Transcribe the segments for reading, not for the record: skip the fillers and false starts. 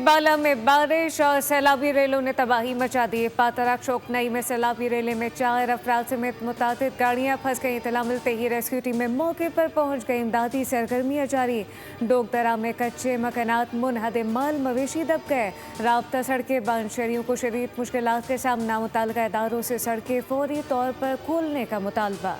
अंबाला में बारिश और सैलाबी रेलों ने तबाही मचा दी। पातरा चौकनई में सैलाबी रेले में 4 अफराद समेत मुतादिद गाड़ियां फंस गईं। इत्तला मिलते ही रेस्क्यू टीमें मौके पर पहुंच गई। इमदादी सरगर्मियां जारी। डोगदरा में कच्चे मकानात मुनहदम, माल मवेशी दब गए। राब्ता सड़कें बंद, शहरियों को शदीद मुश्किलात का सामना। मुतल्लिका इदारों से सड़कें फौरी तौर पर खोलने का मुतालबा।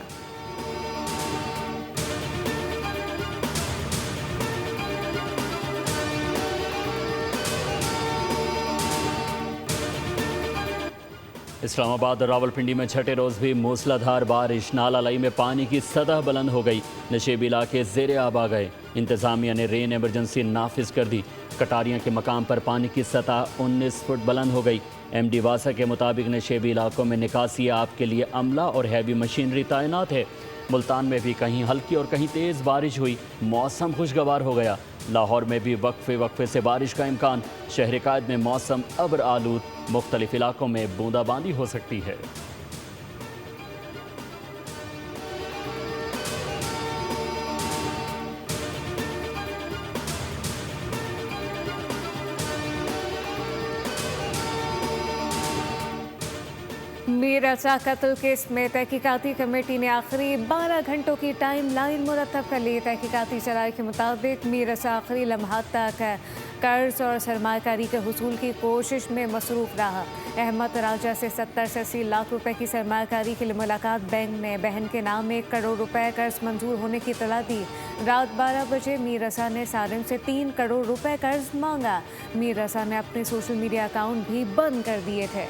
इस्लामाबाद और रावलपिंडी में छठे रोज़ भी मूसलाधार बारिश। नाला लाई में पानी की सतह बुलंद हो गई। नशेबी इलाके ज़ेरे आब आ गए। इंतज़ामिया ने रेन एमरजेंसी नाफिज कर दी। कटारियाँ के मकाम पर पानी की सतह 19 फुट बुलंद हो गई। MD वासा के मुताबिक नशेबी इलाकों में निकासी आप के लिए अमला और हैवी मशीनरी तैनात है। मुल्तान में भी कहीं हल्की और कहीं तेज़ बारिश हुई। मौसम खुशगवार हो गया। लाहौर में भी वक्फे से बारिश का इम्कान। शहर कायद में मौसम अब्र आलूद। मुख्तलिफ इलाकों में बूंदाबांदी हो सकती है। मीर रजा कत्ल केस में तहकीकाती कमेटी ने आखिरी 12 घंटों की टाइम लाइन मुरतब कर ली। तहकीकाती सराय के मुताबिक मीर रजा आखिरी लम्हात तक कर्ज और सरमाकारी के हुसूल की कोशिश में मसरूफ रहा। अहमद राजा से 70 से 80 लाख रुपए की सरमाकारी के लिए मुलाकात। बैंक ने बहन के नाम 1 करोड़ रुपए कर्ज मंजूर होने की इतला दी। रात 12 बजे मीर रजा ने सारिम से 3 करोड़ रुपए कर्ज मांगा। मीर रजा ने अपने सोशल मीडिया अकाउंट भी बंद कर दिए थे।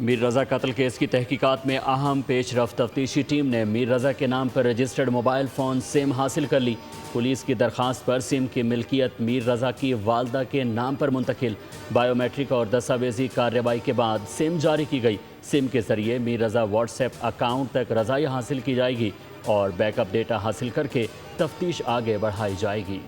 मीर रजा कत्ल केस की तहकीकात में अहम पेशरफ्त। तफ्तीशी टीम ने मीर रजा के नाम पर रजिस्टर्ड मोबाइल फ़ोन सिम हासिल कर ली। पुलिस की दरख्वास्त पर सिम की मिल्कियत मीर रजा की वालदा के नाम पर मुंतकिल। बायोमेट्रिक और दस्तावेजी कार्रवाई के बाद सिम जारी की गई। सिम के जरिए मीर रजा व्हाट्सएप अकाउंट तक रजाई हासिल की जाएगी और बैकअप डेटा हासिल करके तफ्तीश आगे बढ़ाई जाएगी।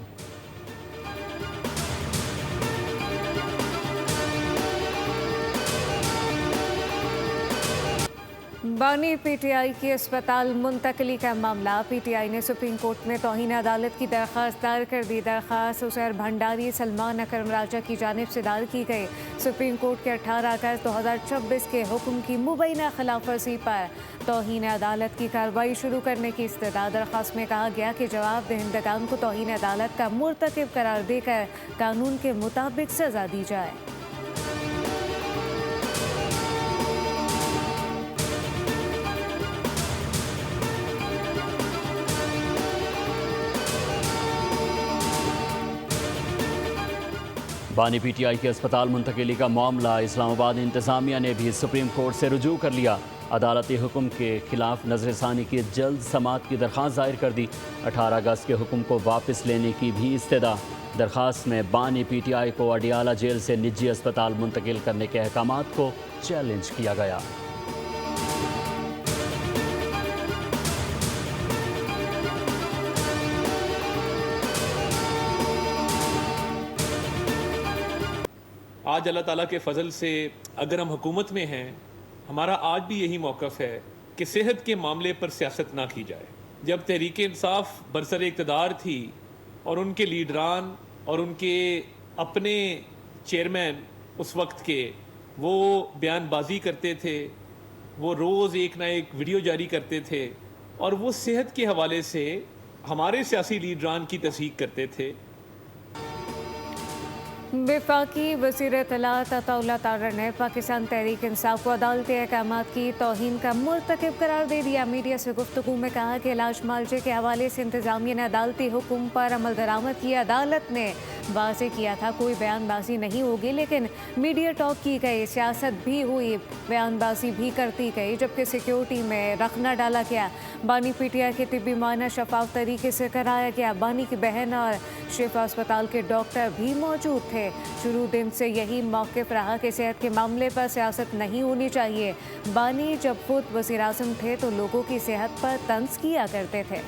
बानी PTI की अस्पताल मुंतकली का मामला। PTI ने सुप्रीम कोर्ट में तौहीन अदालत की दरख्वास्त दायर कर दी। दरख्वास्त उसैर भंडारी, सलमान अकरम राजा की जानिब से दायर की गई। सुप्रीम कोर्ट के 18 अगस्त 2026 के हुक्म की मुबैना खिलाफ वर्जी पर तौहीन अदालत की कार्रवाई शुरू करने की इस्तदा। दरख्वास्त में कहा गया कि जवाब दहिंदगान को तौहीन अदालत का मुर्तकिब करार देकर कानून के मुताबिक सजा दी जाए। बानी PTI के अस्पताल मुंतकिली का मामला। इस्लामाबाद इंतज़ामिया ने भी सुप्रीम कोर्ट से रुजू कर लिया। अदालती हुक्म के खिलाफ नजरसानी की जल्द समात की दरख्वास्त दायर कर दी। 18 अगस्त के हुक्म को वापस लेने की भी इस्तदा। दरख्वास्त में बानी PTI को अडियाला जेल से निजी अस्पताल मुंतकिल करने के अहकामात को चैलेंज किया गया। आज अल्लाह ताला के फ़ज़ल से अगर हम हुकूमत में हैं, हमारा आज भी यही मौक़िफ़ है कि सेहत के मामले पर सियासत ना की जाए। जब तहरीक इंसाफ बरसर इक़्तिदार थी और उनके लीडरान और उनके अपने चेयरमैन उस वक्त के वो बयानबाजी करते थे, वो रोज़ एक ना एक वीडियो जारी करते थे और वो सेहत के हवाले से हमारे सियासी लीडरान की तस्दीक करते थे। वफाकी वज़ीर इत्तलात अताउल्लाह तारर ने पाकिस्तान तहरीक इंसाफ को अदालती अहकामात की तौहीन का मुर्तकिब करार दे दिया। मीडिया से गुफ्तगू में कहा कि इलाज मालजे के हवाले से इंतज़ामिया ने अदालती हुक्म पर अमल दरामद की। अदालत ने वाज़ेह किया था कोई बयानबाजी नहीं होगी, लेकिन मीडिया टॉक की गई, सियासत भी हुई, बयानबाजी भी करती गई, जबकि सिक्योरिटी में रखना डाला गया। बानी PTI के तिब्बी मायना शफाफ तरीके से कराया गया। बानी की बहन और शिफा अस्पताल के डॉक्टर भी मौजूद थे। शुरू दिन से यही मौक़िफ़ रहा कि सेहत के मामले पर सियासत नहीं होनी चाहिए। बानी जब खुद वज़ीर आज़म थे तो लोगों की सेहत पर तंज किया करते थे।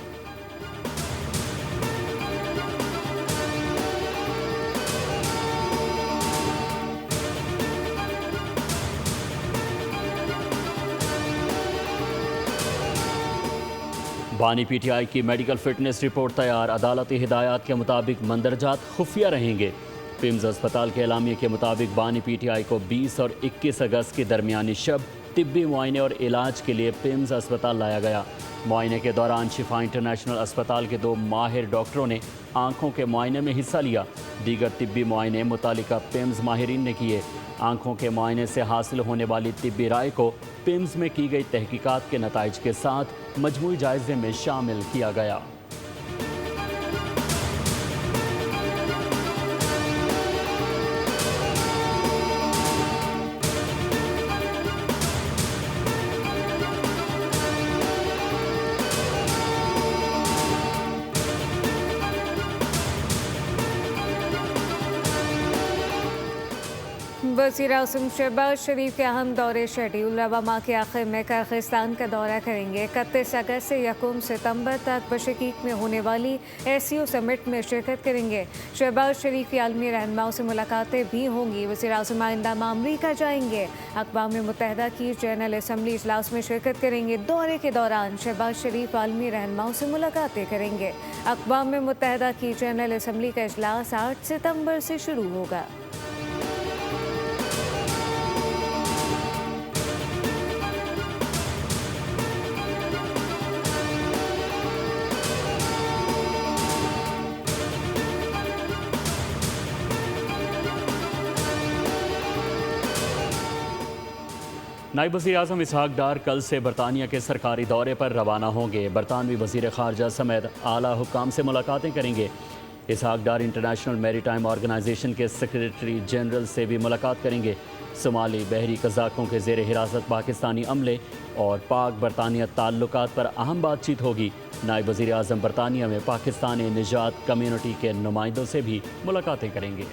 बानी पीटीआई की मेडिकल फिटनेस रिपोर्ट तैयार, अदालती हिदायत के मुताबिक मंदरजात खुफिया रहेंगे। पिम्स अस्पताल के एलामिये के मुताबिक बानी पीटीआई को 20 और 21 अगस्त के दरमियानी शब तिब्बी मुआयने और इलाज के लिए पिम्स अस्पताल लाया गया। मुआयने के दौरान शिफा इंटरनेशनल अस्पताल के 2 माहिर डॉक्टरों ने आंखों के मुआयने में हिस्सा लिया। दीगर तिब्बी मुआयने मुतालिका पिम्स माहिरीन ने किए। आंखों के मुआयने से हासिल होने वाली तिब्बी राय को पिम्स में की गई तहकीकात के नताइज के साथ मजमूई जायजे में शामिल किया गया। वज़ीर आज़म शहबाज शरीफ के अहम दौरे शेड्यूल। रवा माह के आखिर में किर्गिस्तान का दौरा करेंगे। 31 अगस्त से 1 सितंबर तक बशकीक में होने वाली SCO समिट में शिरकत करेंगे। शहबाज शरीफ की आलमी रहनुमाओं से मुलाकातें भी होंगी। वज़ीर आज़म आइंदा अमरीका जाएंगे। अक़वाम मुत्तहिदा की जनरल असम्बली इजलास में शिरकत करेंगे। दौरे के दौरान शहबाज शरीफ आलमी रहनुमाओं से मुलाकातें करेंगे। अक़वाम मुत्तहिदा की जनरल असम्बली का इजलास 8 सितंबर से शुरू होगा। नायब वज़ीर आज़म इसहाक डार कल से बरतानिया के सरकारी दौरे पर रवाना होंगे। बरतानवी वज़ीर ख़ारजा समेत आला हुक्काम से मुलाकातें करेंगे। इसहाक डार इंटरनेशनल मैरीटाइम ऑर्गेनाइजेशन के सेक्रेटरी जनरल से भी मुलाकात करेंगे। सोमाली बहरी कज़ाकों के ज़ेर हिरासत पाकिस्तानी अमले और पाक बरतानिया ताल्लुकात पर अहम बातचीत होगी। नायब वज़ीर आज़म बरतानिया में पाकिस्तानी निजात कम्यूनिटी के नुमाइंदों से भी मुलाकातें करेंगे।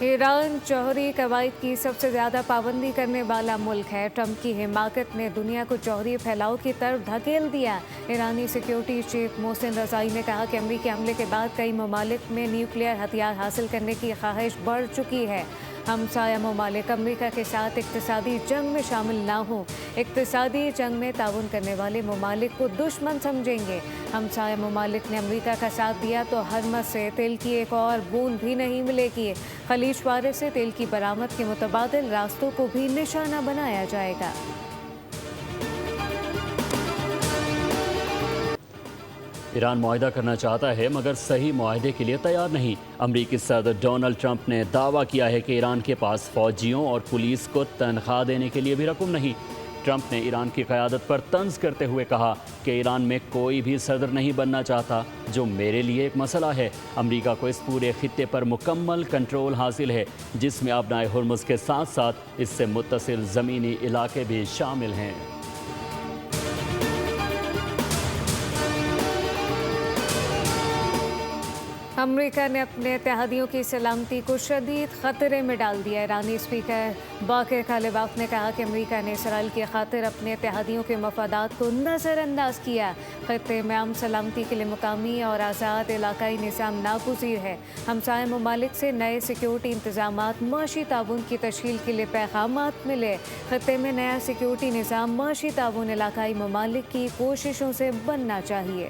ईरान जौहरी कवायद की सबसे ज़्यादा पाबंदी करने वाला मुल्क है। ट्रंप की हिमाकत ने दुनिया को जौहरी फैलाव की तरफ धकेल दिया। ईरानी सिक्योरिटी चीफ मोहसिन रज़ाई ने कहा कि अमरीकी हमले के बाद कई ममालिक में न्यूक्लियर हथियार हासिल करने की ख्वाहिश बढ़ चुकी है। हमसाया ममालिक अमरीका के साथ इक्तिसादी जंग में शामिल ना हों। इक्तिसादी जंग में ताउन करने वाले ममालिक को दुश्मन समझेंगे। हमसाया ममालिक ने अमरीका का साथ दिया तो हरमज़ से तेल की एक और बूंद भी नहीं मिलेगी। खलीज फारस से तेल की बरामद के मुतबादिल रास्तों को भी निशाना बनाया जाएगा। ईरान मुआहदा करना चाहता है मगर सही मुआहदे के लिए तैयार नहीं। अमरीकी सदर डोनाल्ड ट्रंप ने दावा किया है कि ईरान के पास फ़ौजियों और पुलिस को तनख्वाह देने के लिए भी रकम नहीं। ट्रंप ने ईरान की क़यादत पर तंज करते हुए कहा कि ईरान में कोई भी सदर नहीं बनना चाहता, जो मेरे लिए एक मसला है। अमरीका को इस पूरे खित्ते पर मुकम्मल कंट्रोल हासिल है, जिसमें अपना हुर्मुज़ के साथ साथ इससे मुत्तसिल ज़मीनी इलाके भी शामिल हैं। अमरीका ने अपने इत्तेहादियों की सलामती को शदीद ख़तरे में डाल दिया। ईरानी स्पीकर बाक़िर कालिबाफ ने कहा कि अमरीका ने इसराइल की खातिर अपने इत्तेहादियों के मफादात को नज़रअंदाज किया। ख़त्ते में अमन सलामती के लिए मुकामी और आज़ाद इलाकाई निज़ाम नागुज़ीर है। हमसाया ममालिक से नए सिक्योरिटी इंतज़ामात माशी ताउन की तश्कील के लिए पैगामात मिले। ख़त्ते में नया सिक्योरिटी निज़ाम माशी ताउन इलाकाई ममालिक की कोशिशों से बनना चाहिए।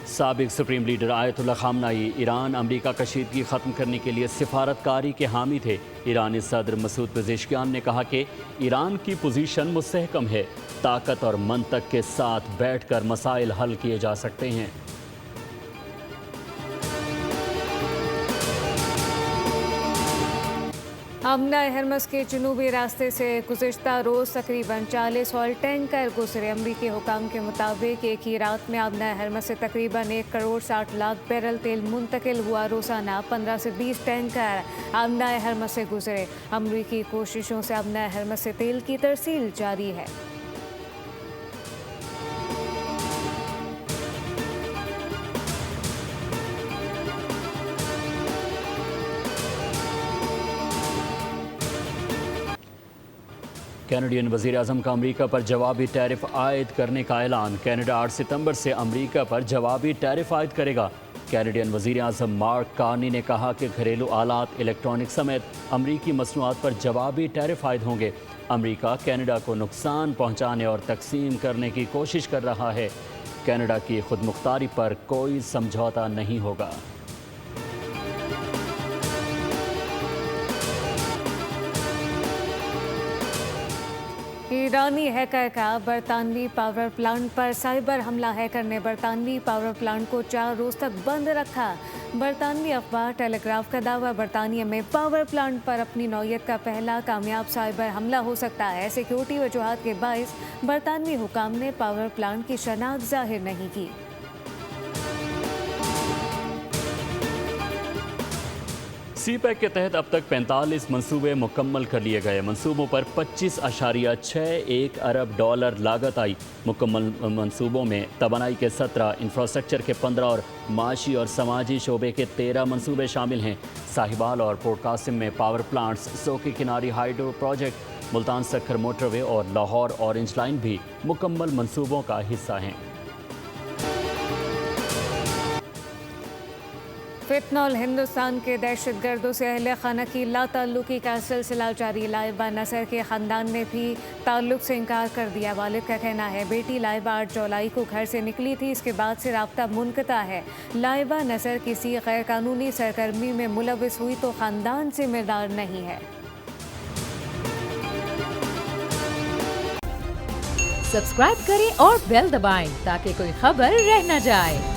साबिक supreme leader Ayatollah Khamenei Iran अमरीका कशीदगी ख़त्म करने के लिए सिफारतकारी के हामी थे। ईरानी सदर मसूद पेज़ेश्कियान ने कहा कि ईरान की पोजीशन मुस्तहकम है, ताकत और मंतक के साथ बैठकर मसाइल हल किए जा सकते हैं। आमना हरमस के जनूबी रास्ते से गुज़िश्ता रोज़ तकरीबन 40 ऑयल टैंकर गुजरे। अमरीकी हुकाम के मुताबिक एक ही रात में आमना हरमस से तकरीबन 1 करोड़ 60 लाख बैरल तेल मुंतकिल हुआ। रोज़ाना 15 से 20 टैंकर आमना हरमस से गुजरे। अमरीकी कोशिशों से आमना हरमस से तेल की तरसील जारी है। कैनेडियन वज़ीर आज़म का अमरीका पर जवाबी टैरिफ आयद करने का ऐलान। कनाडा 8 सितंबर से अमरीका पर जवाबी टैरिफ आयद करेगा। कैनेडियन वज़ीर आज़म मार्क कार्नी ने कहा कि घरेलू आलात, इलेक्ट्रॉनिक समेत अमरीकी मसनूआत पर जवाबी टैरिफ आयद होंगे। अमरीका कनाडा को नुकसान पहुँचाने और तकसीम करने की कोशिश कर रहा है। कनाडा की खुदमुख्तारी पर कोई समझौता नहीं होगा। ईरानी हैकर का बरतानवी पावर प्लांट पर साइबर हमला हैकर ने बरतानवी पावर प्लांट को 4 रोज तक बंद रखा। बरतानवी अखबार टेलीग्राफ का दावा, बरतानिया में पावर प्लांट पर अपनी नौयत का पहला कामयाब साइबर हमला हो सकता है। सिक्योरिटी वजूहात के बायस बरतानवी हुकाम ने पावर प्लांट की शनाख्त जाहिर नहीं की। CPEC के तहत अब तक 45 मंसूबे मुकम्मल कर लिए गए। मंसूबों पर $25.61 अरब लागत आई। मुकम्मल मंसूबों में तवानाई के 17, इंफ्रास्ट्रक्चर के 15 और माशी और समाजी शोबे के 13 मंसूबे शामिल हैं। साहिबाल और पोर्ट कासिम में पावर प्लांट्स, सोके किनारी hydro project, Multan Sukkur motorway और लाहौर ऑरेंज लाइन भी मुकम्मल मंसूबों का हिस्सा हैं। फितनॉल हिंदुस्तान के दहशतगर्दों से अहले खाना की लाताल्लुकी का सिलसिला जारी। लाइबा नसर के ख़ानदान ने भी ताल्लुक से इनकार कर दिया। वालिद का कहना है बेटी लाइबा 8 जुलाई को घर से निकली थी, इसके बाद से राब्ता मुनक़ता है। लाइबा नसर किसी गैर कानूनी सरगर्मी में मुलविस हुई तो ख़ानदान जिम्मेदार नहीं है। सब्सक्राइब करें और बेल दबाएं ताकि कोई खबर रह न जाए।